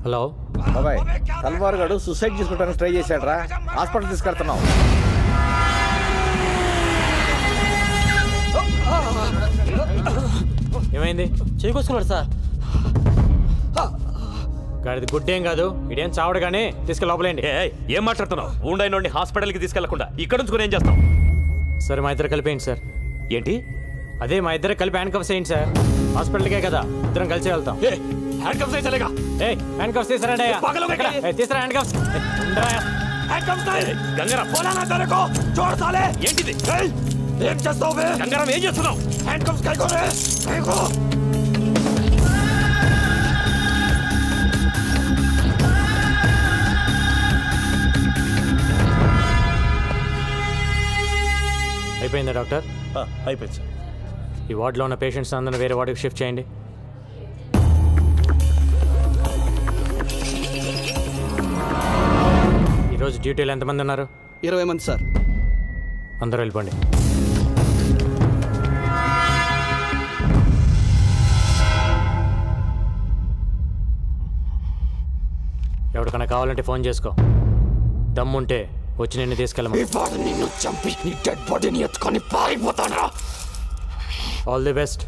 Hello బాబాయ్, తల్వార్ గారు suicide చేసుకోవడానికి ట్రై చేశాడు రా. హాస్పిటల్ తీసుకెళ్తున్నాం. ఏమైంది? చేకొస్తున్నాడు సార్. గాడిది గుడ్డేం కాదు, ఇదేం చావడు కానీ తీసుకెళ్ళి లోపలేండి. ఏం మాట్లాడుతున్నావు? ఊండైనోడిని హాస్పిటల్కి తీసుకెళ్లకుండా ఇక్కడ నుంచి ఏం చేస్తాం? సరే మా ఇద్దరు కలిపేయండి సార్. ఏంటి? అదే మా ఇద్దరు కలిపి హ్యాండ్ కప్స్ వేయండి సార్. హాస్పిటల్కే కదా, ఇద్దరం కలిసి వెళ్తాం. హ్యాండ్ కప్స్ వేసలేగా? హ్యాండ్ కప్స్ తీసుకురండి. తీసుకురా హ్యాండ్ కప్స్. గంగారాం ఏంటిది? ఏం చేస్తావు? గంగారాం ఏం చేస్తున్నావు? హ్యాండ్ కప్స్ అయిపోయిందా డాక్టర్? అయిపోయింది సార్. ఈ వార్డులో ఉన్న పేషెంట్స్ అందరిని వేరే వార్డుకి షిఫ్ట్ చేయండి. ఈరోజు డ్యూటీలో ఎంతమంది ఉన్నారు? 20 మంది సార్. అందరూ వెళ్ళిపోండి. ఎవరికైనా కావాలంటే ఫోన్ చేసుకో. దమ్ముంటే వచ్చి నిన్ను తీసుకెళ్ళమని. నిన్ను చంపి నీ డెడ్ బాడీని ఎత్తుకొని పారిపోతాను. All the best.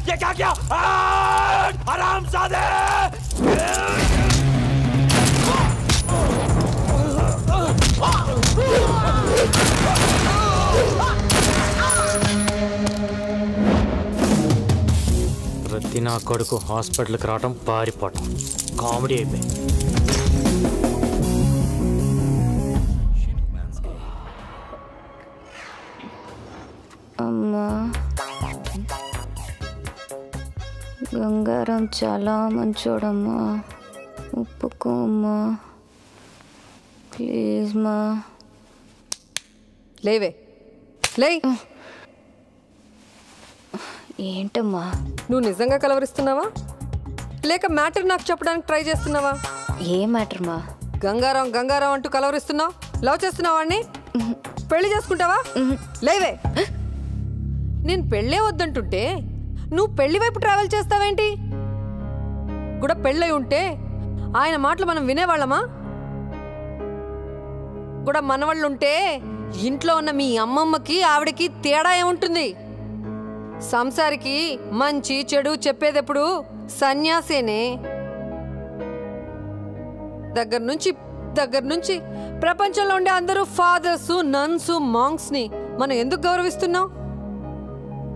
ये क्या किया? हरामजादे! ప్రతి నా కొడుకు హాస్పిటల్కి రావటం, పారిపోవటం కామెడీ అయిపోయింది. అమ్మా, గంగారాం చాలా మంచోడమ్మా, ఒప్పుకోమ్మా ప్లీజ్ మా. లేవే, లే. ఏంటమ్మా? నువ్వు నిజంగా కలవరిస్తున్నావా లేక మ్యాటర్ నాకు చెప్పడానికి ట్రై చేస్తున్నావా? ఏ మ్యాటర్ మా? గంగారాం గంగారాం అంటూ కలవరిస్తున్నావు. లవ్ చేస్తున్నావా వాడిని? పెళ్లి చేసుకుంటావా? లేవే. నేను పెళ్ళే వద్దంటుంటే నువ్వు పెళ్లి వైపు ట్రావెల్ చేస్తావేంటి? కూడా పెళ్ళై ఉంటే ఆయన మాటలు మనం వినేవాళ్ళమా? కూడా మనవాళ్ళుంటే ఇంట్లో ఉన్న మీ అమ్మమ్మకి ఆవిడకి తేడా ఏముంటుంది? సంసారికి మంచి చెడు చెప్పేదెప్పుడు సన్యాసేనే. దగ్గర నుంచి ప్రపంచంలో ఉండే అందరూ ఫాదర్స్, నన్స్, మాంగ్స్ ని మనం ఎందుకు గౌరవిస్తున్నాం?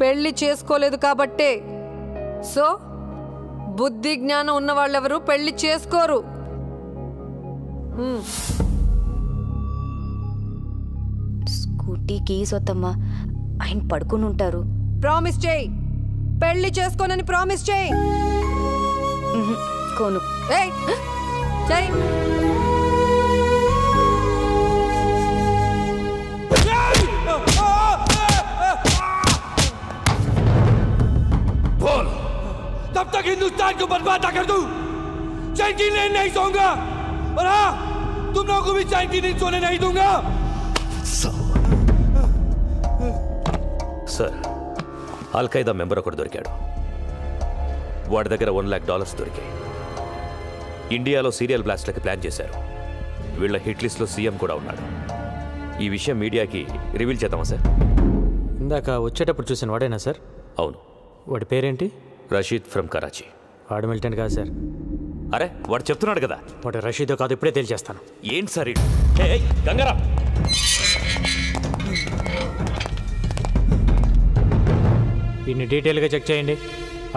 పెళ్లి చేసుకోలేదు కాబట్టే. సో బుద్ధి జ్ఞానం ఉన్న వాళ్ళెవరు పెళ్లి చేసుకోరు. స్కూటీకి సొత్తమ్మా, ఆయన పడుకుని ఉంటారు. ప్రామిస్ చేయి, పెళ్లి చేసుకోనని ప్రామిస్ చేయి. కోను. ఏయ్ చెయ్. बोल, तब तक हिंदुस्तान को बर्बाद ना कर दूं, चैन की नींद नहीं सोऊंगा। और हाँ, तुम लोगों को भी चैन की नींद सोने नहीं दूंगा। सर, అల్ఖైదా మెంబర్ ఒకడు దొరికాడు. వాడి దగ్గర $1 lakh దొరికాయి. ఇండియాలో సీరియల్ బ్లాస్ట్లకి ప్లాన్ చేశారు. వీళ్ళ హిట్ లిస్ట్లో సీఎం కూడా ఉన్నాడు. ఈ విషయం మీడియాకి రివీల్ చేద్దామా సార్? ఇందాక వచ్చేటప్పుడు చూసిన వాడేనా సార్? అవును. వాడి పేరేంటి? రషీద్ ఫ్రమ్ కరాచీ. వాడు మిలిటెంట్ కాదు సార్. అరే వాడు చెప్తున్నాడు కదా. వాడు రషీదో కాదు, ఇప్పుడే తెలియజేస్తాను. ఏంటి సార్ గంగారాం? దీన్ని డీటెయిల్గా చెక్ చేయండి.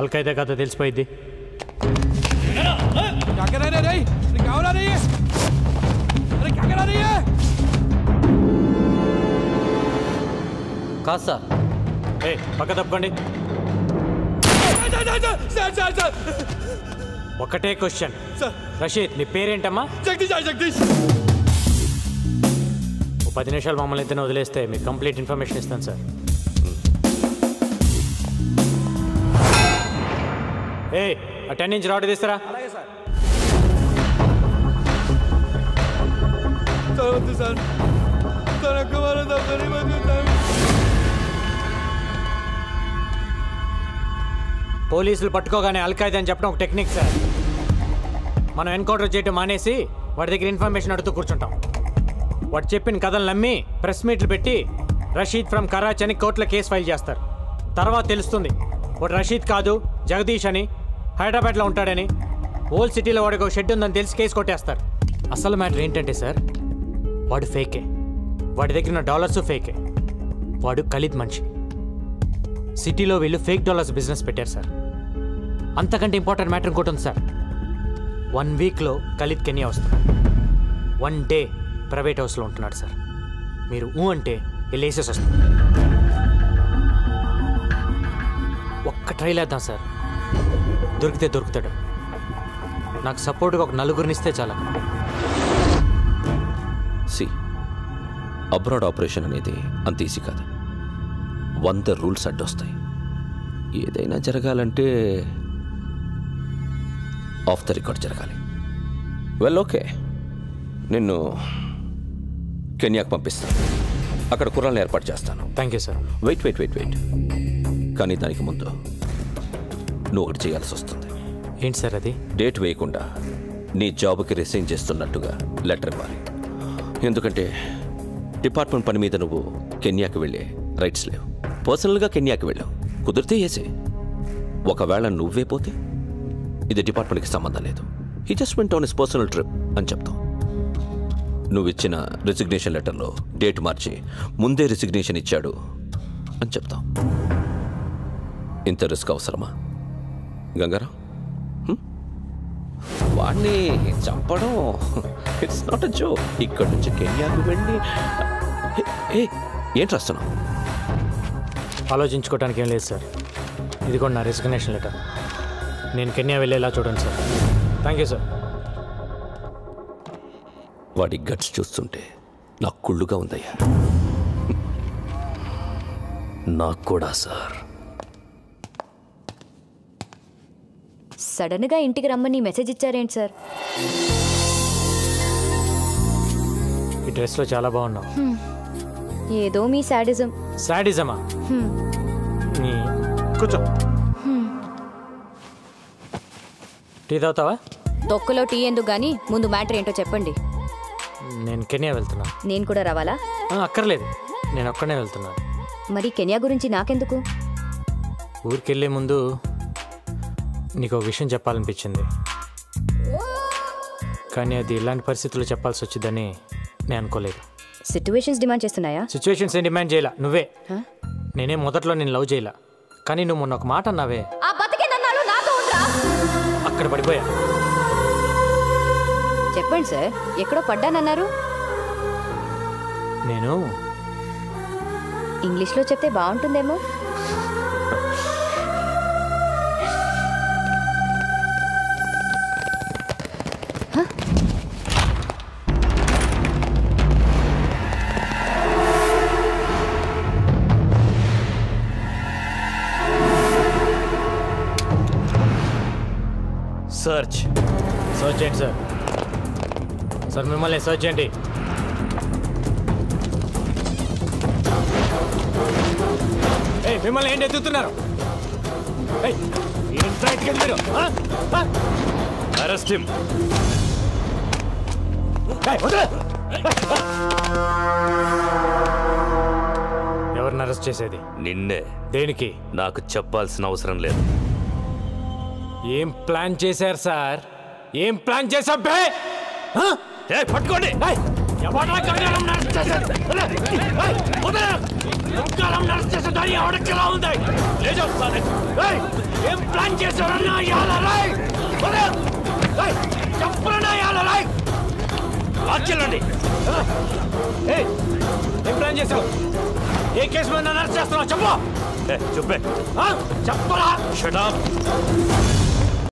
అల్ఖైదా కథ తెలిసిపోయింది. కాదు సార్. పక్క తప్పుకోండి. ఒకటే క్వశ్చన్. రషీద్, నీ పేరేంటమ్మా? జగదీష్. 10 నిమిషాలు మమ్మల్ని ఇద్దరిని వదిలేస్తే మీకు కంప్లీట్ ఇన్ఫర్మేషన్ ఇస్తాను సార్. ఏ ఆ 10 ఇంచ్ రాడ్ తీస్తారా? అలాగే సార్. పోలీసులు పట్టుకోగానే అల్ఖైదా అని చెప్పడం ఒక టెక్నిక్ సార్. మనం ఎన్కౌంటర్ చేయడం మానేసి వాడి దగ్గర ఇన్ఫర్మేషన్ అడుగుతూ కూర్చుంటాం. వాడు చెప్పిన కథలు నమ్మి ప్రెస్ మీట్లు పెట్టి రషీద్ ఫ్రమ్ కరాచీ అని కోర్టులో కేసు ఫైల్ చేస్తారు. తర్వాత తెలుస్తుంది వాడు రషీద్ కాదు జగదీష్ అని, హైదరాబాద్లో ఉంటాడని. ఓల్డ్ సిటీలో వాడికి ఒక షెడ్ ఉందని తెలిసి కేసు కొట్టేస్తారు. అసలు మ్యాటర్ ఏంటంటే సార్, వాడు ఫేకే. వాడి దగ్గర ఉన్న డాలర్స్ ఫేకే. వాడు ఖలీద్ మనిషి. సిటీలో వీళ్ళు ఫేక్ డాలర్స్ బిజినెస్ పెట్టారు సార్. అంతకంటే ఇంపార్టెంట్ మ్యాటర్ ఇంకోటి ఉంది సార్. 1 వీక్లో ఖలీద్ కెన్యా వస్తున్నాడు. 1 డే ప్రైవేట్ హౌస్లో ఉంటున్నాడు సార్. మీరు అంటే వెళ్ళేసేసి వస్తుంది. ఒక్క ట్రైల్ వేద్దాం సార్, దొరికితే దొరుకుతాడు. నాకు సపోర్ట్గా ఒక 4గురిని ఇస్తే చాలా. సి అబ్రాడ్ ఆపరేషన్ అనేది అంత ఈజీ కాదు. 100 రూల్స్ అడ్డొస్తాయి. ఏదైనా జరగాలంటే ఆఫ్ ద రికార్డ్ జరగాలి. వెల్ ఓకే, నిన్ను కెన్యాకు పంపిస్తాను. అక్కడ కుర్రాలను ఏర్పాటు చేస్తాను. Thank you sir. వెయిట్ కానీ దానికి ముందు నువ్వు ఒకటి చేయాల్సి వస్తుంది. ఏంటి సార్ అది? డేట్ వేయకుండా నీ జాబ్కి రిసైన్ చేస్తున్నట్టుగా లెటర్ ఇవ్వాలి. ఎందుకంటే డిపార్ట్మెంట్ పని మీద నువ్వు కెన్యాకి వెళ్ళే రైట్స్ లేవు. పర్సనల్గా కెన్యాకి వెళ్ళావు, కుదిరితే వేసే. ఒకవేళ నువ్వే పోతే ఇది డిపార్ట్మెంట్కి సంబంధం లేదు. He just went on his personal trip అని చెప్తావు. నువ్వు ఇచ్చిన రిజిగ్నేషన్ లెటర్లో డేట్ మార్చి ముందే రిజిగ్నేషన్ ఇచ్చాడు అని చెప్తాం. ఇంత రిస్క్ అవసరమా గంగారాం? వాడిని చంపడం ఇట్స్ నాట్ అ జోక్. ఇక్కడి నుంచి కెన్యాకు వెళ్ళి ఏంటి రాస్తున్నావు? ఆలోచించుకోవడానికి ఏం లేదు సార్. ఇది కూడా నా రిజిగ్నేషన్ లెటర్. నేను కెన్యా వెళ్ళేలా చూడండి సార్. Thank you sir. వాడి గట్స్ చూస్తుంటే నాకు కుళ్ళుగా ఉందయ్యా. నాకు కూడా సార్. సడన్గా ఇంటికి రమ్మని మెసేజ్ ఇచ్చారేంటి సార్? ఈ డ్రెస్లో చాలా బాగున్నావు. ఏదో మీ సాడిజం. సాడిజమా? కూర్చో. టీ తాగుతావా? తొక్కలో టీ ఎందుకు గానీ ముందు మ్యాటర్ ఏంటో చెప్పండి. నేను కెన్యా వెళ్తున్నా. నేను కూడా రావాలా? అక్కర్లేదు, నేను ఒక్కనే వెళ్తున్నాను. మరి కెన్యా గురించి నాకెందుకు? ఊరికి వెళ్ళే ముందు నీకు ఒక విషయం చెప్పాలనిపించింది, కానీ అది ఇలాంటి పరిస్థితుల్లో చెప్పాల్సి వచ్చిందని నేను అనుకోలేదు. సిచ్యువేషన్స్ డిమాండ్ చేస్తున్నాయా? సిచ్యువేషన్స్ ఏం డిమాండ్ చేయలా, నువ్వే. నేనే మొదట్లో నేను లవ్ చేయలా, కానీ నువ్వు మొన్న ఒక మాట అన్నావే, అక్కడ పడిపోయా. చెప్పండి సార్, ఎక్కడో పడ్డానన్నారు. నేను ఇంగ్లీష్లో చెప్తే బాగుంటుందేమో. సర్చ్ చేయండి సార్. సార్ మిమ్మల్ని సర్చ్ చేయండి. మిమ్మల్ని ఏంటి ఎత్తుతున్నారు? Arrest him. ఎవరిని అరెస్ట్ చేసేది? నిన్నే. దేనికి? నాకు చెప్పాల్సిన అవసరం లేదు. ఏం ప్లాన్ చేశారు సార్? ఏం ప్లాన్ చేశా? పట్టుకోండి. ఏం ప్లాన్ చేశారన్నా? వాక్యండి. ఏం ప్లాన్ చేశావు? ఏ కేసు మీద అరెస్ట్ చేస్తున్నావు? చెప్పు. చెప్పే. చెప్పరా? Shut up.